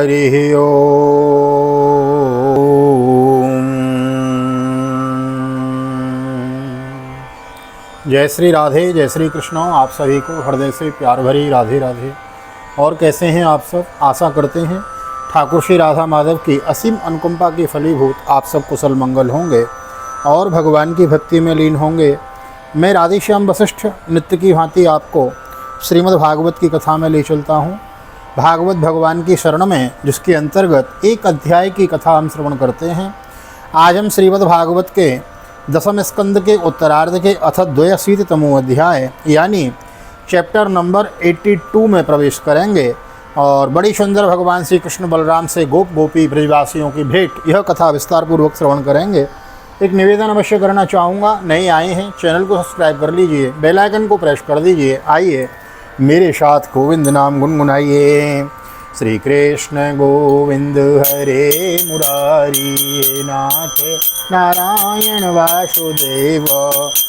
हरि ओम। जय श्री राधे, जय श्री कृष्ण। आप सभी को हृदय से प्यार भरी राधे राधे। और कैसे हैं आप सब? आशा करते हैं ठाकुर श्री राधा माधव की असीम अनुकंपा की फलीभूत आप सब कुशल मंगल होंगे और भगवान की भक्ति में लीन होंगे। मैं राधेश्याम वशिष्ठ नित्य की भांति आपको श्रीमद् भागवत की कथा में ले चलता हूँ। भागवत भगवान की शरण में, जिसके अंतर्गत एक अध्याय की कथा हम श्रवण करते हैं। आज हम श्रीमद् भागवत के दसम स्कंद के उत्तरार्ध के अथ 82तमो अध्याय यानी चैप्टर नंबर 82 में प्रवेश करेंगे और बड़ी सुंदर भगवान श्री कृष्ण बलराम से गोप गोपी ब्रजवासियों की भेंट, यह कथा विस्तार पूर्वक श्रवण करेंगे। एक निवेदन अवश्य करना चाहूँगा, नए आए हैं चैनल को सब्सक्राइब कर लीजिए, बेल आइकन को प्रेस कर दीजिए। आइए मेरे साथ गोविंद नाम गुनगुनाइए। श्री कृष्ण गोविंद हरे मुरारी, हे नाथ नारायण वासुदेव।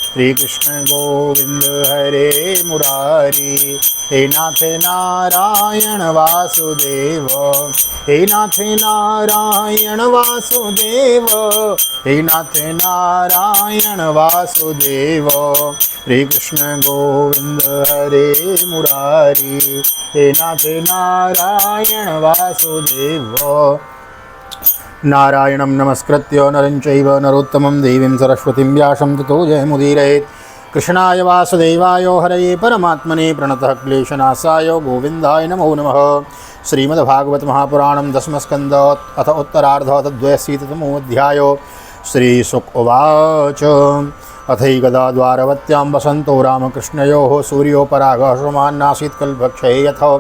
श्री कृष्ण गोविंद हरे मुरारी, हे नाथ नारायण वासुदेव। हे नाथ नारायण वासुदेव, हे नाथ नारायण वासुदेव। श्री कृष्ण गोविंद हरे मुरारी, हे नाथ नारायण वासुदेव। नारायणं नमस्कृत्य नरं चैव नरोत्तमं देवीं सरस्वतीं व्यासं ततो जयमुदीरयेत्। कृष्णाय वासुदेवाय हरये परमात्मने प्रणतः क्लेशनाशाय गोविन्दाय नमो नमः। श्रीमद्भागवत महापुराणं दशमस्कन्ध अथ उत्तरार्ध 82तमो अध्याय। श्रीशुक उवाच अथैकदा द्वारवत्यां वसन्तो रामकृष्णयोः सूर्योपरागः समान्नासीत् कल्पक्षये यथ।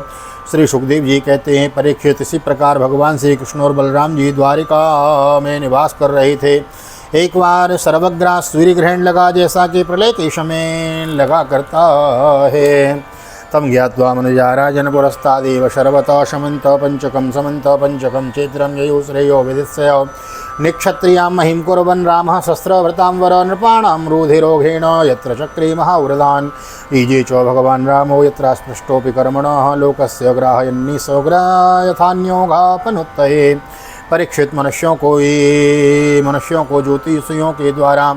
श्री सुखदेव जी कहते हैं, परीक्षित इसी प्रकार भगवान श्री कृष्ण और बलराम जी द्वारिका में निवास कर रहे थे। एक बार सर्वग्रास सूर्य ग्रहण लगा, जैसा कि प्रलय के समय लगा करता है। तम ज्ञात्वा मनुजा राजन पुरस्तादेव शर्वतः शमंत पंचकम चैत्रम ययो श्रेयो विदित्य निक्षत्रियां महिं कुर्वन् रामः शस्त्रभृतां वर नृपाणां रुधिरोघेण यत्र चक्रे महाव्रतान् ईजे च भगवान् रामो यत्र स्पृष्टोऽपि कर्मणः लोकस्य ग्राहयन्नि स्वग्रायथान्योगापनुत्तये। परीक्षित मनुष्यों को ज्योतिषियों के द्वारा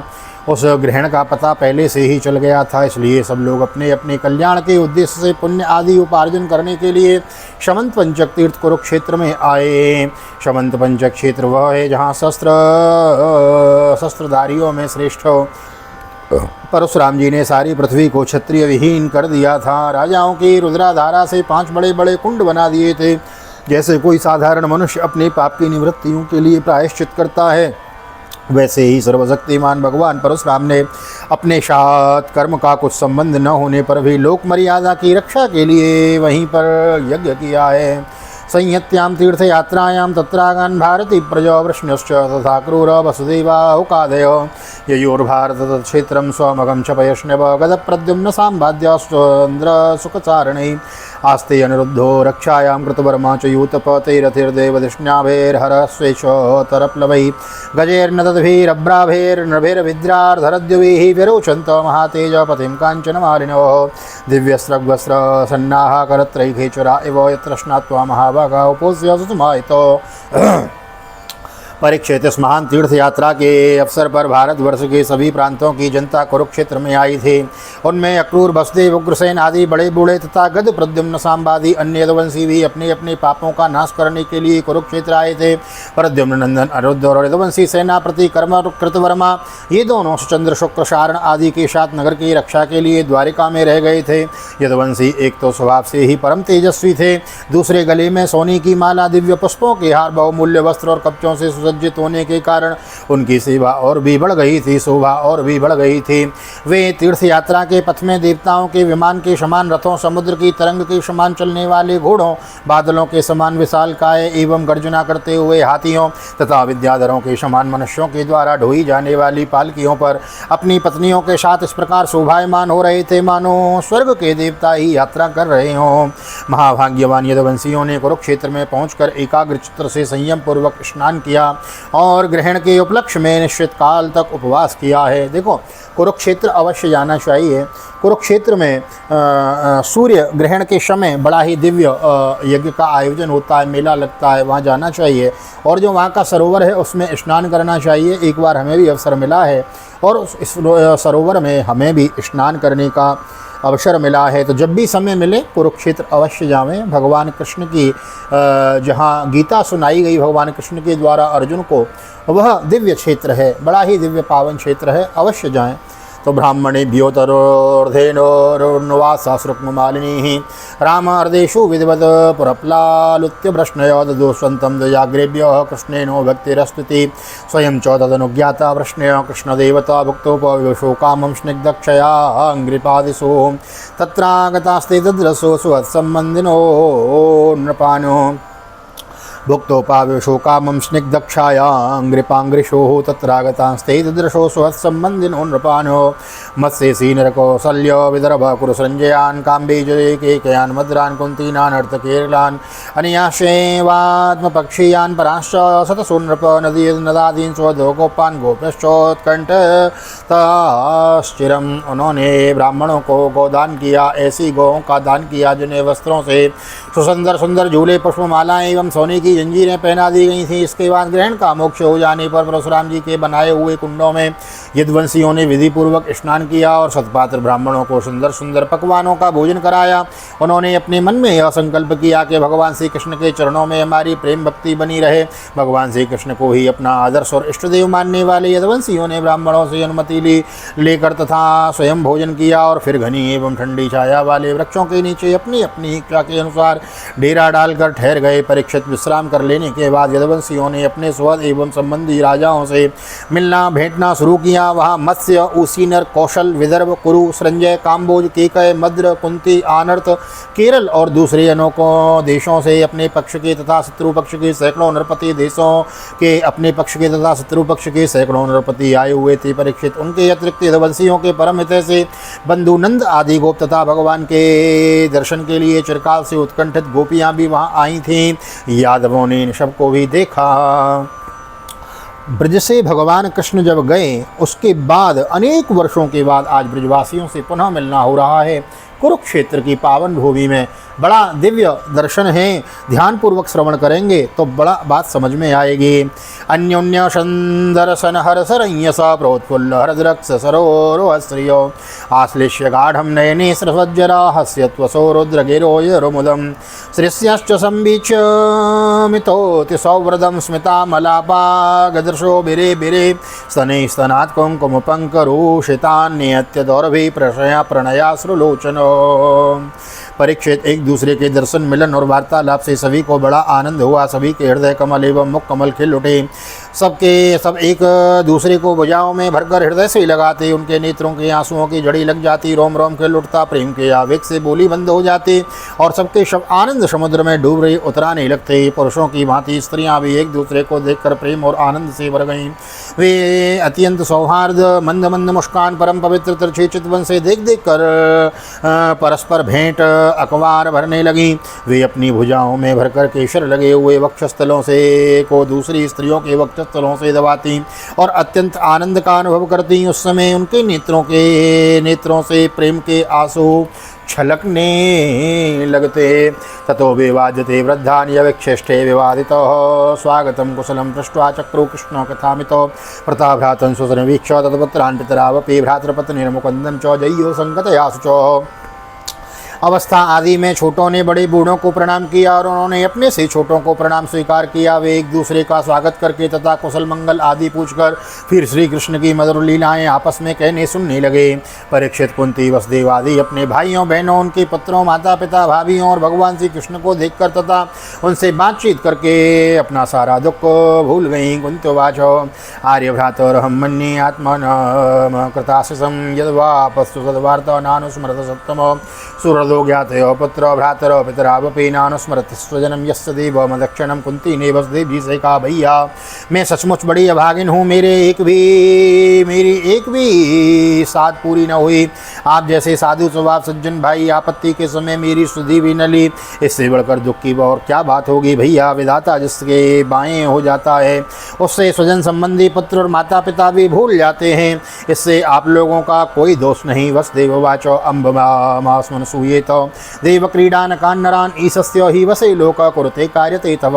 उस ग्रहण का पता पहले से ही चल गया था, इसलिए सब लोग अपने अपने कल्याण के उद्देश्य से पुण्य आदि उपार्जन करने के लिए शमंत पंचक तीर्थ कुरुक्षेत्र में आए। शमंत पंचक क्षेत्र वह है जहाँ शस्त्रधारियों में श्रेष्ठ परशुराम जी ने सारी पृथ्वी को क्षत्रिय विहीन कर दिया था। राजाओं की रुद्राधारा से 5 बड़े बड़े कुंड बना दिए थे। जैसे कोई साधारण मनुष्य अपने पाप की निवृत्तियों के लिए प्रायश्चित करता है, वैसे ही सर्वशक्तिमान भगवान परशुराम ने अपने साथ कर्म का कुछ संबंध न होने पर भी लोक मर्यादा की रक्षा के लिए वहीं पर यज्ञ किया है। संयत्यां तीर्थयात्रायां तत्रागान् भारती प्रजा वृष्ण्यश्च तथा क्रूर वसुदेवाहुकादय ययोर्भारत क्षेत्रं स्वमगं च पयष्णव गदप्रद्युम्न साम्बाद्याश्चन्द्र सुखचारणै आस्ते अनिरुद्धो रक्षायां कृतवर्मा च यूतपतैरथिर्देवधिष्ण्याभैर्हरस्वेश तरप्लवैः गजैर्नदभिरभ्राभैर्नभिर्विद्रार्धरद्युभिः विरोचन्त महातेजपतिं काञ्चनमालिनो दिव्यस्रग्वस्त्रसन्नाः करत्रैखेचरा इव यत्र स्नात्वा महाभागा उपोष्य सुतमायितो। परीक्षित इस महान तीर्थ यात्रा के अवसर पर भारतवर्ष के सभी प्रांतों की जनता कुरुक्षेत्र में आई थी। उनमें अक्रूर, वसुदेव, उग्रसेन आदि बड़े बूढ़े तथा गद, प्रद्युम्न, सांबादी अन्य यदुवंशी भी अपने अपने पापों का नाश करने के लिए कुरुक्षेत्र आए थे। प्रद्युम्न नंदन अनिरुद्ध और यदुवंशी सेनापति कृतवर्मा ये दोनों चंद्र, शुक्र, शारण आदि के साथ नगर की रक्षा के लिए द्वारिका में रह गए थे। यदुवंशी एक तो स्वभाव से ही परम तेजस्वी थे, दूसरे गले में सोने की माला, दिव्य पुष्पों के हार, बहुमूल्य वस्त्र और कवचों से सुसज्जित होने के कारण उनकी सेवा और भी बढ़ गई थी, शोभा और भी बढ़ गई थी। वे तीर्थ यात्रा के पथ में देवताओं के विमान के समान रथों, समुद्र की तरंग के समान चलने वाले घोड़ों, बादलों के समान विशालकाय एवं गर्जना करते हुए हाथियों तथा विद्याधरों के समान मनुष्यों के द्वारा ढोई जाने वाली पालकियों पर अपनी पत्नियों के साथ इस प्रकार शोभायमान हो रहे थे मानो स्वर्ग के देवता ही यात्रा कर रहे हों। महाभाग्यवान यदुवंशियों ने कुरुक्षेत्र में पहुंचकर एकाग्र चित्त से संयम पूर्वक स्नान किया और ग्रहण के उपलक्ष्य में निश्चित काल तक उपवास किया है। देखो, कुरुक्षेत्र अवश्य जाना चाहिए। कुरुक्षेत्र में सूर्य ग्रहण के समय बड़ा ही दिव्य यज्ञ का आयोजन होता है, मेला लगता है, वहाँ जाना चाहिए। और जो वहाँ का सरोवर है उसमें स्नान करना चाहिए। एक बार हमें भी अवसर मिला है और इस सरोवर में हमें भी स्नान करने का अवसर मिला है। तो जब भी समय मिले कुरुक्षेत्र अवश्य जावें। भगवान कृष्ण की जहाँ गीता सुनाई गई भगवान कृष्ण के द्वारा अर्जुन को, वह दिव्य क्षेत्र है, बड़ा ही दिव्य पावन क्षेत्र है, अवश्य जाएं। तो ब्राह्मणेभ्यो तरोर्धेनोर्नुवासाश्रुक्मालिनी रामार्देशु विधिवत पुरप्लालुत्य प्रश्नयो ददोस्वन्तं दयाग्रेभ्यः कृष्णेनो भक्तिरस्तुति स्वयं च तदनुज्ञाता प्रश्नयो कृष्णदेवता भुक्तोपविशो कामं स्निग्धक्षया अङ्घ्रिपादिषु तत्रागतास्ते तद्रसो सुहत्सम्बन्धिनो नृपानो भुक्तोपावेशो कामं स्निग्धक्षायाङ्घ्रिपाङ्घ्रिशोः तत्रागतांस्ते तदृशो सुहत्सम्बन्धिनो नृपानो मत्स्येसी नरकौसल्यो विदर्भ कुरुसञ्जयान् काम्बीजकेकयान् मद्रान् कुन्तीनानर्तकेरलान् अन्याशेवात्मपक्षीयान् परांश्च सतसो नृप नदीन् स्वधोगोपान् गोपश्चोत्कण्ठताश्चिरम्। उन्होंने ब्राह्मणों को गोदान किया, ऐसी गौओं का दान किया जिन्हें वस्त्रों से सुंदर सुंदर झूले, पुष्पमालाएं एवं सोने की जंजीरें पहना दी गई थीं। इसके बाद ग्रहण का मोक्ष हो जाने पर परशुराम जी के बनाए हुए कुंडों में यदुवंशियों ने विधिपूर्वक स्नान किया और सतपात्र ब्राह्मणों को सुंदर सुंदर पकवानों का भोजन कराया। उन्होंने अपने मन में यह संकल्प किया कि भगवान श्री कृष्ण के चरणों में हमारी प्रेम भक्ति बनी रहे। भगवान श्री कृष्ण को ही अपना आदर्श और इष्टदेव मानने वाले यदुवंशियों ने ब्राह्मणों से अनुमति लेकर तथा स्वयं भोजन किया और फिर घनी एवं ठंडी छाया वाले वृक्षों के नीचे अपनी अपनी इच्छा के अनुसार डेरा डालकर ठहर गए। परीक्षित विश्राम कर लेने के बाद यदुवंशियों ने अपने स्वद एवं संबंधी राजाओं से मिलना भेंटना शुरू किया। वहाँ मत्स्य, उसीनर, कौशल, विदर्भ, कुरु, संजय, काम्बोज, केकय, मद्र, कुंती, आनर्त, केरल और दूसरे अनोखों देशों से अपने पक्ष के तथा शत्रु पक्ष के सैकड़ों नरपति देशों के अपने पक्ष के तथा शत्रु पक्ष के सैकड़ों नरपति आए हुए थे। परीक्षित उनके अतिरिक्त यदुवंशियों के परम हितैषी से बंधु नंद आदि गोप तथा भगवान के दर्शन के लिए चिरकाल से उत्कंठित गोपियाँ भी वहाँ आई थीं। यादवों ने इन सबको भी देखा। ब्रज से भगवान कृष्ण जब गए उसके बाद अनेक वर्षों के बाद आज ब्रजवासियों से पुनः मिलना हो रहा है। कुरुक्षेत्र की पावन भूमि में बड़ा दिव्य दर्शन है। ध्यानपूर्वक श्रवण करेंगे तो बड़ा बात समझ में आएगी। अन्योन्य संदर्शन हरसरण्यस प्रोत्फुल्ल हरद्रक्ष सरोरोहस्त्रियो आश्लिष्य गाढ़ं नयने स्रसज्जरा हस्यत्वसो रुद्रगिरोयरुमुदं श्रीस्यश्च संवीच्य मितोति सौव्रदं स्मितामलापागदृशो बिरे बिरे स्तनैः स्तनात् कुङ्कुमपङ्करुषितान्यत्य दौर्भि प्रशया प्रणयाश्रुलोचनो। परीक्षित एक दूसरे के दर्शन, मिलन और वार्तालाप से सभी को बड़ा आनंद हुआ। सभी के हृदय कमल एवं मुख कमल खिल उठे। सब एक दूसरे को भुजाओं में भरकर हृदय से लगाते। उनके नेत्रों के आंसुओं की झड़ी लग जाती, रोम रोम खिल उठता, प्रेम के आवेग से बोली बंद हो जाती और सबके शब आनंद समुद्र में डूब रहे उतराने लगते। पुरुषों की भांति स्त्रियां भी एक दूसरे को देखकर प्रेम और आनंद से भर गईं। वे अत्यंत सौहार्द, मंद मंद मुस्कान, परम पवित्र तिरछे चितवन से देख देख कर परस्पर भेंट अखबार भरने लगी। वे अपनी भुजाओं में भरकर केशर लगे हुए वक्षस्थलों से को दूसरी स्त्रियों के वक्षस्थलों से दबाती और अत्यंत आनंद का अनुभव करती। उस समय उनके नेत्रों से प्रेम के आंसू छलकने लगते। ततो विवाद्यते वृद्धानि यविक्षेष्टे विवादितः स्वागतं कुशलं पृष्ट्वा चक्रो कृष्ण कथामितो प्रताभ्रातं स्वसनवीक्ष तत्पुत्रान् पितरावपि भ्रातृपत्नीर्मुकुन्दं च जय्यो संगतयासु च। अवस्था आदि में छोटों ने बड़े बूढ़ों को प्रणाम किया और उन्होंने अपने से छोटों को प्रणाम स्वीकार किया। वे एक दूसरे का स्वागत करके तथा कुशल मंगल आदि पूछकर फिर श्री कृष्ण की मधुर लीलाएं आपस में कहने सुनने लगे। परीक्षित, कुंती, वसुदेव आदि अपने भाइयों बहनों, उनके पुत्रों, माता पिता, भाभियों और भगवान श्री कृष्ण को देखकर तथा उनसे बातचीत करके अपना सारा दुख भूल गई। कुंत्योवाचो आर्यभ्रातरहं मन्ये आत्मनः कृताशिषं यद्वापस्तु सद्वार्ता नानुस्मरत सत्तमो सुहृदो ज्ञातयो पुत्र भ्रातरो पितरावपि नानुस्मरति स्वजनं यस्य देवमदक्षिणं। कुंती ने वसुदेव जी से कहा, भैया मैं सचमुच बड़ी अभागिन हूँ, मेरी एक भी साध पूरी न हुई। आप जैसे साधु स्वभाव सज्जन भाई आपत्ति के समय मेरी सुधि भी न ली, इससे बढ़कर दुख की और क्या बात होगी भैया। विधाता जिसके बाएं हो जाता है उससे स्वजन संबंधी पुत्र और माता पिता भी भूल जाते हैं, इससे आप लोगों का कोई दोष नहीं। वसुदेव वाचो अम्बमास्मन सूये तो देव क्रीडान कान्नरान ईशस्य ही वसे लोक कुरुते कार्यते तव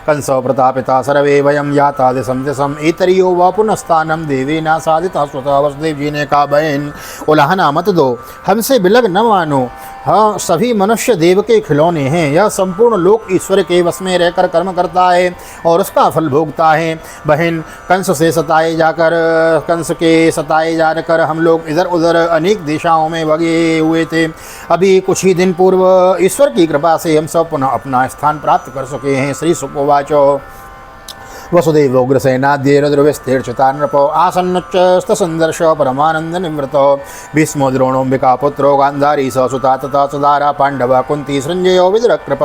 कंस प्रतापिता सर्वे वयम याता दिशम दिशम एतरियो व पुनस्तानम देवेना साधिता स्वतः। वसुदेव जी ने कहा, बहन उलाहना मत दो, हमसे बिलग न मानो। हाँ, सभी मनुष्य देव के खिलौने हैं, यह संपूर्ण लोक ईश्वर के वश में रहकर कर्म करता है और उसका फल भोगता है। बहन कंस के सताए जाकर हम लोग इधर उधर अनेक दिशाओं में भगे हुए थे। अभी कुछ ही दिन पूर्व ईश्वर की कृपा से हम सब पुनः अपना स्थान प्राप्त कर सके हैं। श्री सुपोवाचो वसुदेव उग्रसेनाद्यैर्द्रविस्तीर्षिता नृपो आसन्नच्चस्तसन्दर्श परमानंद निवृत भीष्मो द्रोणोऽम्बिका पुत्रो गान्धारी ससुता तथा सुदारा पांडव कुंती संजयो विदुरकृप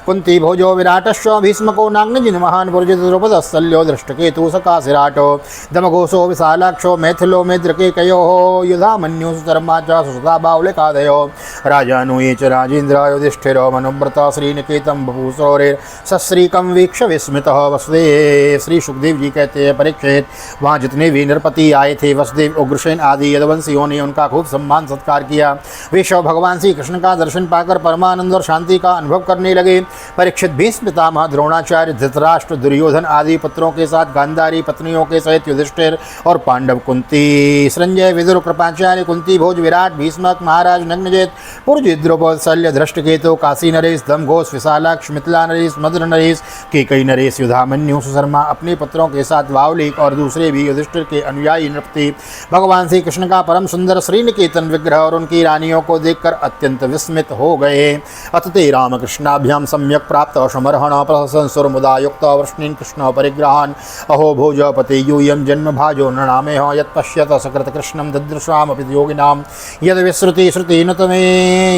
कुंती भोजो विराटश्च भीष्मको नाग्निजिन् महान् पुरजित द्रुपदस्तल्यो दृष्टकेतु सकाशिराटो दमघोषो विशालाक्षो मैथिलो मेद्रकेकयोः युधामन्यु सुधर्मा च सुसुता बाहुलिकादयो राजानुये च राजेन्द्र युधिष्ठिरो मनुव्रत श्रीनिकेतं बभूषोरेर्सश्रीकं वीक्ष्य विस्मितः। वसुदेव श्री सुखदेव जी कहते हैं, परीक्षित वहाँ जितने भी नरपति आए थे वसुदेव उग्रसेन आदि यदुवंशियों ने उनका खूब सम्मान सत्कार किया। वे सब भगवान श्री कृष्ण का दर्शन पाकर परमानंद और शांति का अनुभव करने लगे। परीक्षित भीष्म पितामह द्रोणाचार्य धृतराष्ट्र दुर्योधन आदि पुत्रों के साथ गांधारी पत्नियों के सहित युधिष्ठिर और पांडव कुंती संजय विदुर कृपाचार्य कुंती भोज विराट भीष्मक महाराज नग्नजित पुरजित द्रुपद शल्य धृष्टकेतु काशी नरेश दमघोष विशालाक्ष मिथिला नरेश मद्र नरेश केकई नरेश युधामन्यु सुशर्मा अपने पुत्रों के साथ वावलिक और दूसरे भी युधिष्ठिर के अनुयायी नृपति भगवान श्री कृष्ण का परम सुंदर श्रीनिकेतन विग्रह और उनकी रानियों को देखकर अत्यंत विस्मित हो गए। अतते रामकृष्णाभ्याम सम्यक प्राप्त समर्हण प्रशंसुर मुदा युक्त वृष्णीन कृष्ण परिग्रहान अहो भोजपति यूयम जन्म भाजो नृणामे हो यत् पश्यत सकृत कृष्णम ददृशामपि योगिनाम यद विश्रुति श्रुति नतमे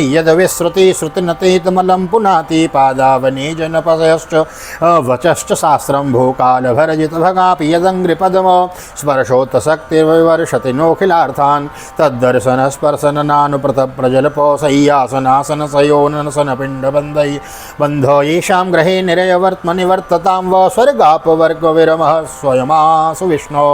यद विश्रुति श्रुति नते तमलम पुनाति पादावने जनपदश्च वचश्च शास्त्रम भोका भरजित भगापि यदंग्रिपदम स्पर्शोत्तशक्तिर्विवर्षति नोखिलार्थान् तद्दर्शन स्पर्शन नानुप्रत प्रजलपो सय्यासनासन सयोनसन पिण्डबन्धै बन्धो येषां ग्रहे निरयवर्त्म निवर्ततां व स्वर्गापवर्ग विरमः स्वयमासु विष्णु।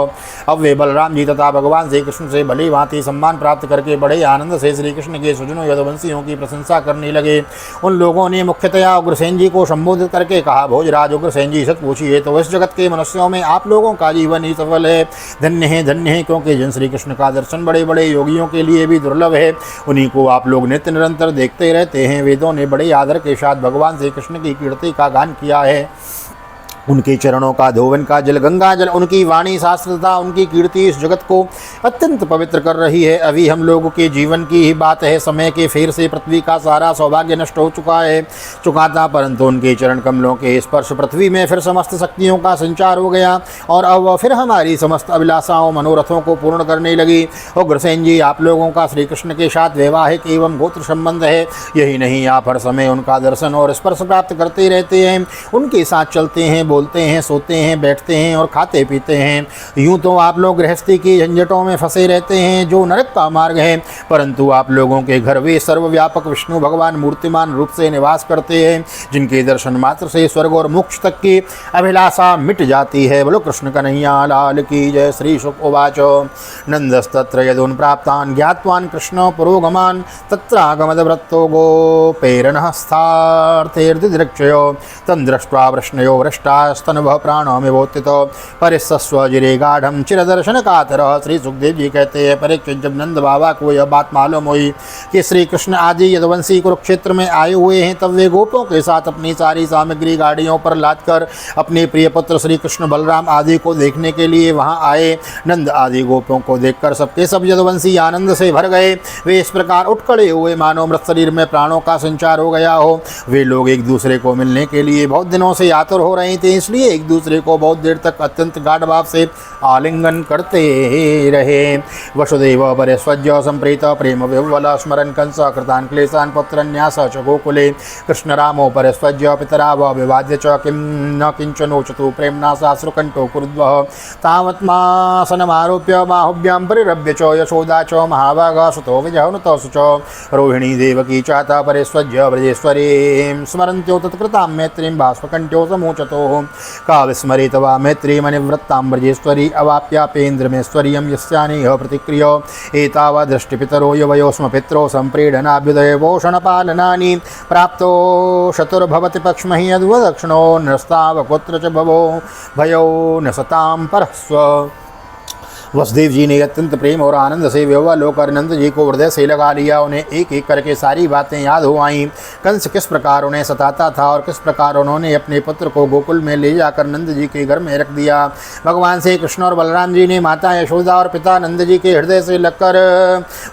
अब वे बलराम जी तथा भगवान श्री कृष्ण से भली भांति सम्मान प्राप्त करके बड़े आनंद से श्री कृष्ण के सुजनों यदुवंशियों की प्रशंसा करने लगे। उन लोगों ने मुख्यतया उग्रसेन जी को संबोधित करके कहा, भोजराज उग्रसेन जी सच पूछिए तो इस जगत के मनुष्यों में आप लोगों का जीवन ही सफल है। धन्य है क्योंकि जिन श्री कृष्ण का दर्शन बड़े बड़े योगियों के लिए भी दुर्लभ है, उन्हीं को आप लोग नित्य निरंतर देखते रहते हैं। वेदों ने बड़े आदर के साथ भगवान श्री कृष्ण की कीर्ति का गान किया है। उनके चरणों का धोवन का जल गंगा जल, उनकी वाणी शास्त्र तथा उनकी कीर्ति इस जगत को अत्यंत पवित्र कर रही है। अभी हम लोगों के जीवन की ही बात है, समय के फेर से पृथ्वी का सारा सौभाग्य नष्ट हो चुका था, परंतु उनके चरण कमलों के स्पर्श पृथ्वी में फिर समस्त शक्तियों का संचार हो गया और अब फिर हमारी समस्त अभिलाषाओं मनोरथों को पूर्ण करने लगी। उग्रसेन जी, आप लोगों का श्री कृष्ण के साथ वैवाहिक एवं गोत्र संबंध है। यही नहीं, आप हर समय उनका दर्शन और स्पर्श प्राप्त करते रहते हैं, उनके साथ चलते हैं, बोलते हैं, सोते हैं, बैठते हैं और खाते पीते हैं। यूं तो आप लोग गृहस्थी की झंझटों में फंसे रहते हैं जो नरक का मार्ग है, परंतु आप लोगों के घर वे सर्वव्यापक विष्णु भगवान मूर्तिमान रूप से निवास करते हैं, जिनके दर्शन मात्र से स्वर्ग और मोक्ष तक की अभिलाषा मिट जाती है। बोलो कृष्ण कन्हैया लाल की जय। श्री शुक उवाच नंदस्तत्र यदून प्राप्तान ज्ञातवान कृष्ण पुरोगमान तत्रागमदव्रतो गोपेरणः स्थार्थेर्दिदृक्षयो तं दृष्ट्वा वृष्णयो वृष्टास्तनुभः प्राणोऽमिवोत्थितो परिस्स्वजिरे गाढ़ं चिरदर्शन कातरः। श्री सुखदेव जी कहते हैं, परीक्षित जब नंद बाबा को यह बात मालूम हुई कि श्री कृष्ण आदि यदुवंशी कुरुक्षेत्र में आए हुए हैं, तब वे गोपों के साथ अपनी सारी सामग्री गाड़ियों पर लादकर अपने प्रिय पुत्र श्री कृष्ण बलराम आदि को देखने के लिए वहां आए। नंद आदि गोपों को देखकर सबके सब यदुवंशी आनंद से भर गए। वे इस प्रकार उठ खड़े हुए मानो मृत शरीर में प्राणों का संचार हो गया हो। वे लोग एक दूसरे को मिलने के लिए बहुत दिनों से आतुर हो रहे थे इसलिए एक दूसरे को बहुत देर तक अत्यंत गाढ़ भाव से आलिंगन करते रहे। वसुदेव वरेस्वज्य संप्रीत प्रेम विह्वल स्मरन् कंस कृतान् क्लेशान् पुत्रन्यास च गोकुले कृष्णरामो परेस्वज्य पितरा विवाद्य च किं न किञ्चनोचतु प्रेम्णा साश्रुकण्ठो कुरुद्वः तावत्मासनमारोप्य बाहुभ्यां परिरभ्य च यशोदा च महाभागा सुतो विजहनुतोऽसु च रोहिणी देवकी चाता परेस्वज्य ब्रजेश्वरीं स्मरन्त्यो तत्कृतां मैत्रीं बाष्पकण्ठ्यो समोचतोः का विस्मरेत वा मैत्रीमनिवृत्तां ब्रजेश्वरी अवाप्यापेन्द्रमेश्वर्यं यस्यानेह प्रतिक्रिय एतावत् दृष्टिपितरो युवयो स्म पित्रो सम्प्रीडनाभ्युदय पोषणपालनानि प्राप्तो शतुर्भवति पक्ष्महि यद्वदक्षिणो नस्तावकुत्र च भवो भयो न सतां परस्व। वसुदेव जी ने अत्यंत प्रेम और आनंद से व्यवलोक कर नंद जी को हृदय से लगा लिया। उन्हें एक एक करके सारी बातें याद हो आईं। कंस किस प्रकार उन्हें सताता था और किस प्रकार उन्होंने अपने पुत्र को गोकुल में ले जाकर नंद जी के घर में रख दिया। भगवान श्री कृष्ण और बलराम जी ने माता यशोदा और पिता नंद जी के हृदय से लगकर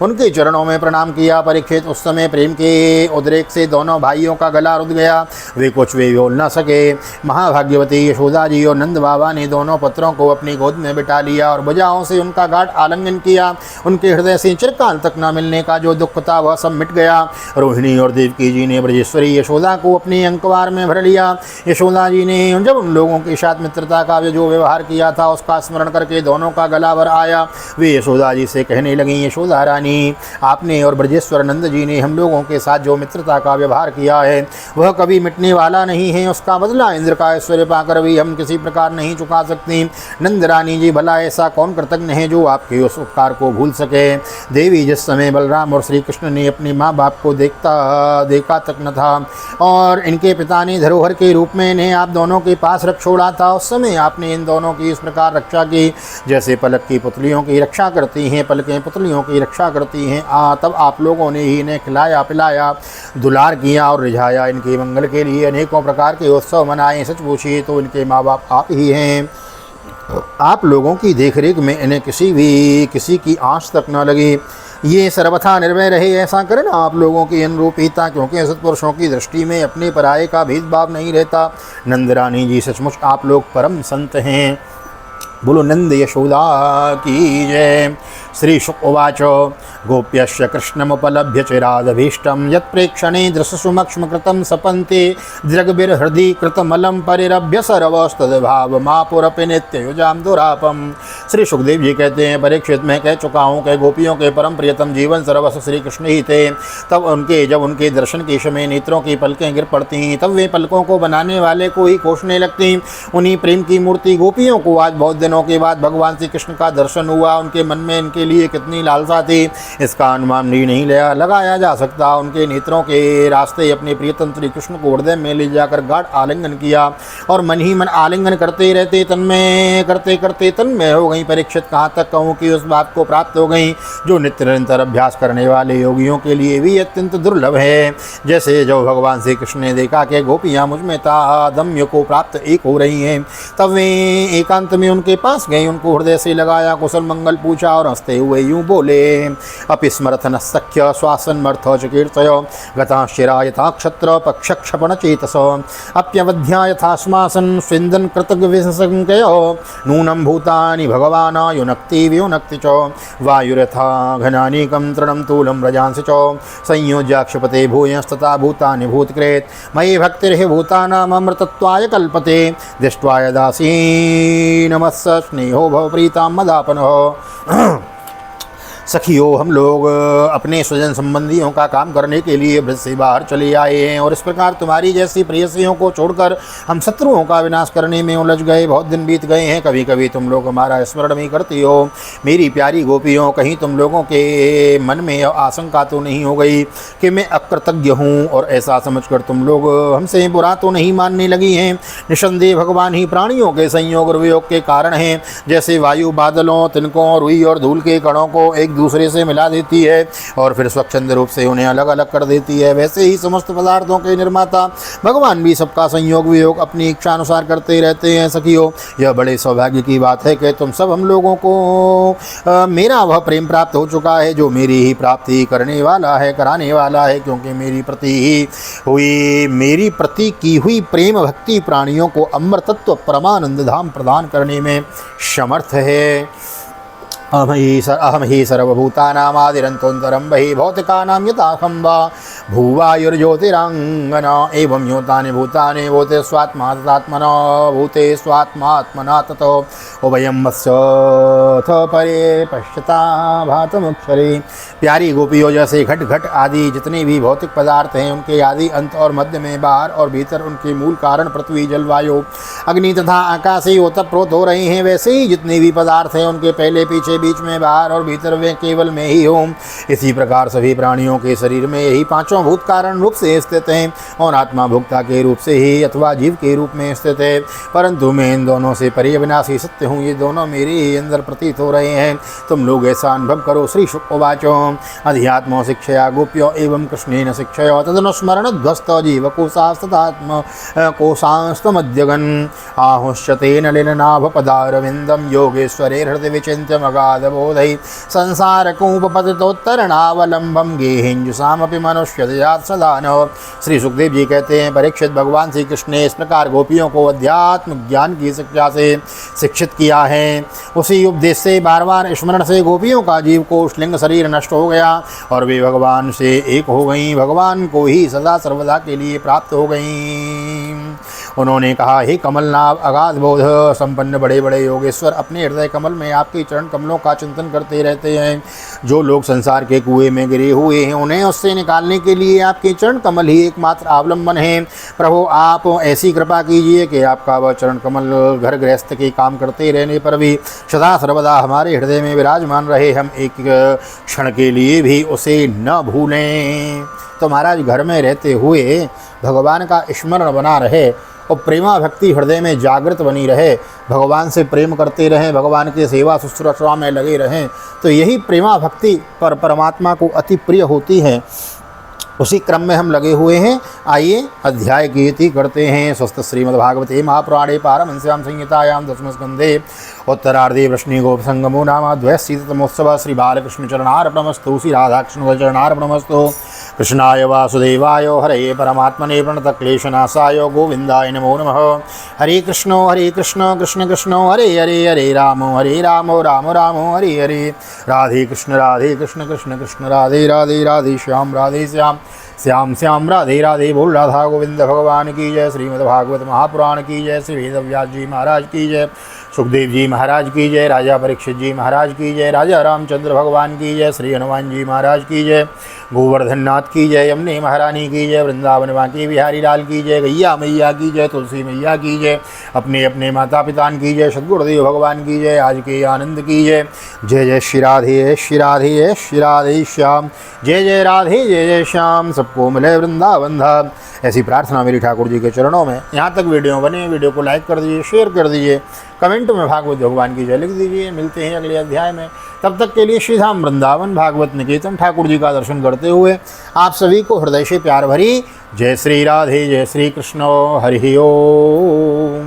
उनके चरणों में प्रणाम किया। परीक्षित उस समय प्रेम के उद्रेक से दोनों भाइयों का गला रुध गया, वे कुछ भी बोल न सके। महाभाग्यवती यशोदा जी और नंद बाबा ने दोनों पुत्रों को अपनी गोद में बिठा लिया और भुजाओं से उनका गाढ़ आलिंगन किया। उनके हृदय से चिरकाल तक न मिलने का जो दुख था वह सब मिट गया। रोहिणी और देवकी जी ने ब्रजेश्वरी यशोदा को अपने अंकवार में भर लिया। यशोदा जी ने जब उन लोगों के साथ मित्रता का जो व्यवहार किया था उसका स्मरण करके दोनों का गला भर आया। वे यशोदा जी से कहने लगी, यशोदा रानी, आपने और ब्रजेश्वर नंद जी ने हम लोगों के साथ जो मित्रता का व्यवहार किया है वह कभी मिटने वाला नहीं है। उसका बदला इंद्र का ऐश्वर्य पाकर भी हम किसी प्रकार नहीं चुका सकती। नंद रानी जी, भला ऐसा कौन कृतज्ञ है जो आपके उस उपकार को भूल सके। देवी, जिस समय बलराम और श्री कृष्ण ने अपने माँ बाप को देखा तक न था और इनके पिता ने धरोहर के रूप में इन्हें आप दोनों के पास रख छोड़ा था, उस समय आपने इन दोनों की इस प्रकार रक्षा की जैसे पलक की पुतलियों की रक्षा करती हैं, पलकें पुतलियों की रक्षा करती हैं। तब आप लोगों ने ही इन्हें खिलाया पिलाया, दुलार किया और रिझाया। इनके मंगल के लिए अनेकों प्रकार के उत्सव मनाए। सच पूछिए तो इनके माँ बाप आप ही हैं। आप लोगों की देखरेख में इन्हें किसी की आँच तक न लगी। ये सर्वथा निर्भय रहे, ऐसा करें ना आप लोगों की अनुरूपीता, क्योंकि सत्पुरुषों की दृष्टि में अपने पराये का भेदभाव नहीं रहता। नंद रानी जी, सचमुच आप लोग परम संत हैं। बोलो नंद यशोदा की जय। श्री शुक उवाच गोप्यश्च कृष्णमुपलभ्य चिरादभीष्टं यत्प्रेक्षणे दृशसुमक्ष्म कृतं सपन्ते दृग्भिर्हृदि कृतमलं परिरभ्य सर्वस्तद्भावमापुरपि नित्ययुजां दुरापम। श्री सुखदेव जी कहते हैं, परीक्षित मैं कह चुका हूँ कि गोपियों के परम प्रियतम जीवन सर्वस्व श्री कृष्ण ही थे। जब उनके दर्शन के समय नेत्रों की पलकें गिर पड़ती तब वे पलकों को बनाने वाले को ही कोसने लगती। उन्हीं प्रेम की मूर्ति गोपियों को आज बहुत दिनों के बाद भगवान श्री कृष्ण का दर्शन हुआ। उनके मन में इनके लिए कितनी लालसा थी इसका अनुमान भी नहीं लगाया जा सकता। उनके नेत्रों के रास्ते अपने प्रियतम श्री कृष्ण को हृदय में ले जाकर गाढ़ आलिंगन किया और मन ही मन आलिंगन करते रहते तन्मय करते करते तन्मय हो गई। परीक्षित, कहाँ तक कहूँ कि उस बात को प्राप्त हो गई जो नित्य निरंतर अभ्यास करने वाले योगियों के लिए भी अत्यंत दुर्लभ है। जैसे जो भगवान श्री कृष्ण ने देखा कि गोपियाँ मुझ में तादम्य को प्राप्त एक हो रही हैं, तब वे एकांत में उनके पास गए, उनको हृदय से लगाया, कुशल मंगल पूछा और हंसते हुए यूं बोले, अपिस्मरथन सख्य श्वासन्मर्थ चिकीर्तय गताशिरा यथा क्षत्र पक्षक्षपण चेतस अप्यवध्या यथा श्मासन स्विंदन कृतज्ञ विसंकय नूनम भूतानि भगवान युनक्ति व्युनक्ति च वायुरथा घनानीकं तृणं तूलं रजांसि च संयोज्याक्षपते भूयस्तथा भूतानि भूतकृत मयि भक्तिर्हि भूतानामृतत्वाय कल्पते दृष्ट्वा दासीनमस्स स्नेहो भव प्रीतां मदापनः। सखियों, हम लोग अपने स्वजन संबंधियों का काम करने के लिए ब्रज से बाहर चले आए हैं और इस प्रकार तुम्हारी जैसी प्रेयसियों को छोड़कर हम शत्रुओं का विनाश करने में उलझ गए। बहुत दिन बीत गए हैं, कभी कभी तुम लोग हमारा स्मरण भी करती हो। मेरी प्यारी गोपियों, कहीं तुम लोगों के मन में आशंका तो नहीं हो गई कि मैं अकृतज्ञ हूँ और ऐसा समझकर तुम लोग हमसे बुरा तो नहीं मानने लगी हैं। निसंदेह भगवान ही प्राणियों के संयोग और वियोग के कारण हैं। जैसे वायु बादलों, तिनकों, रुई और धूल के कणों को एक एक दूसरे से मिला देती है और फिर स्वच्छंद रूप से उन्हें अलग अलग कर देती है। वैसे ही समस्त पदार्थों के निर्माता भगवान भी सबका संयोग वियोग अपनी इच्छा अनुसार करते रहते हैं। सखियों, यह बड़े सौभाग्य की बात है कि तुम सब हम लोगों को मेरा वह प्रेम प्राप्त हो चुका है जो मेरी ही प्राप्ति करने वाला है, कराने वाला है, क्योंकि मेरी प्रति की हुई प्रेम भक्ति प्राणियों को अमर तत्व परमानंद धाम प्रदान करने में समर्थ है। अहम ही सर्वभूतानामादिरन्तोऽन्तरं बहिः भौतिकानां यथाहं वा भूवायुर्ज्योतिराङ्गना एवं योतानि भूतानि भूते स्वात्मात्मना भूते स्वात्मात्मना ततो उभयं वत्सथ परे पश्यता भातमक्षरे। प्यारी गोपियों, जैसे घट घट आदि जितने भी भौतिक पदार्थ हैं उनके आदि अंत और मध्य में बाहर और भीतर उनके मूल कारण पृथ्वी जल वायु अग्नि तथा आकाश ही ओतप्रोत हो रहे हैं, वैसे ही जितने भी पदार्थ हैं उनके पहले पीछे बीच में बाहर और भीतर वे केवल में ही हो। इसी प्रकार सभी प्राणियों के शरीर में यही पांचों भूत कारण रूप से स्थित हैं और आत्मा भोक्ता के रूप से ही अथवा जीव के रूप में स्थित है। परंतु मैं इन दोनों से परे अविनाशी सत्य हूँ, ये दोनों मेरे ही अंदर प्रतीत हो रहे हैं। तुम लोग ऐसा अनुभव करो। श्री शुक उवाचो अध्यात्म शिक्षया गोप्यो एवं कृष्णेन शिक्षया तदनुस्मरण ध्वस्त जीव कोशास्ततात्म कोशास्तमद्यगन आहुष्यतेन लिननाभ पदारविंदम योगेश्वरे हृदय विचिन्त्य मगाध बोधि संसार कूपपतितोत्तरणावलंबम गेहिंजुषामपि मनुष्य सदा न। श्री सुखदेव जी कहते हैं, परीक्षित, भगवान श्री कृष्ण ने इस प्रकार गोपियों को अध्यात्म ज्ञान की शिक्षा से शिक्षित किया है। उसी उपदेश से बार बार स्मरण से गोपियों का जीव को लिंग शरीर नष्ट हो गया और वे भगवान से एक हो गईं, भगवान को ही सदा सर्वदा के लिए प्राप्त हो गईं। उन्होंने कहा, हे कमलनाभ अगाध बोध संपन्न बड़े बड़े योगेश्वर, अपने हृदय कमल में आपके चरण कमलों का चिंतन करते रहते हैं। जो लोग संसार के कुएं में गिरे हुए हैं उन्हें उससे निकालने के लिए आपके चरण कमल ही एकमात्र अवलंबन है। प्रभु, आप ऐसी कृपा कीजिए कि आपका वह चरण कमल घर गृहस्थ के काम करते रहने पर भी सदा सर्वदा हमारे हृदय में विराजमान रहे, हम एक क्षण के लिए भी उसे न भूलें। तो महाराज, घर में रहते हुए भगवान का स्मरण बना रहे और प्रेमा भक्ति हृदय में जागृत बनी रहे, भगवान से प्रेम करते रहें, भगवान की सेवा शुश्रूषा में लगे रहें, तो यही प्रेमा भक्ति पर परमात्मा को अति प्रिय होती है। उसी क्रम में हम लगे हुए हैं। आइए अध्याय की इति करते हैं। स्वस्थ श्रीमद्भागवते महापुराणे पारमहंस्यां संहितायां दशम स्कंधे उत्तरार्धे वृष्णिगोप संगमो नाम द्वैशीतमोत्सव श्री बालकृष्ण चरणार्पणमस्तु। श्री राधाकृष्ण चरणार्पणमस्तु। कृष्णाय वासुदेवाय हरे परमात्मने प्रणतक्लेशनाशाय गोविंदाय नमो नमः। हरे कृष्ण कृष्ण कृष्ण हरे हरे, हरे राम राम राम हरे हरे। राधे कृष्ण कृष्ण कृष्ण राधे राधे, राधे श्याम श्याम श्याम राधे राधे। बोल राधा गोविंद भगवान की जय। श्रीमद्भागवत महापुराण की जय। श्री वेदव्यास जी महाराज की जय। सुखदेव जी महाराज की जय। राजा परीक्षित जी महाराज की जय। राजा रामचंद्र भगवान की जय। श्री हनुमान जी महाराज की जय। गोवर्धन नाथ की जय। यमुने महारानी की जय। वृंदावन बांके बिहारी लाल की जय। गैया मैया की जय। तुलसी मैया की जय। अपने अपने माता पिता की जय। सद्गुरुदेव भगवान की जय। आज के आनंद की जय। जय जय श्री राधे श्री राधे श्री राधे श्याम। जय जय राधे जय जय श्याम। सबको मिले वृंदावन धाम, ऐसी प्रार्थना मेरी ठाकुर जी के चरणों में। यहाँ तक वीडियो बने, वीडियो को लाइक कर दीजिए, शेयर कर दीजिए, कमेंट में भागवत भगवान की जय लिख दीजिए। मिलते हैं अगले अध्याय में। तब तक के लिए श्री धाम वृंदावन भागवत निकेतन ठाकुर जी का दर्शन करते हुए आप सभी को हृदय से प्यार भरी जय श्री राधे, जय श्री कृष्ण, हरि ओम।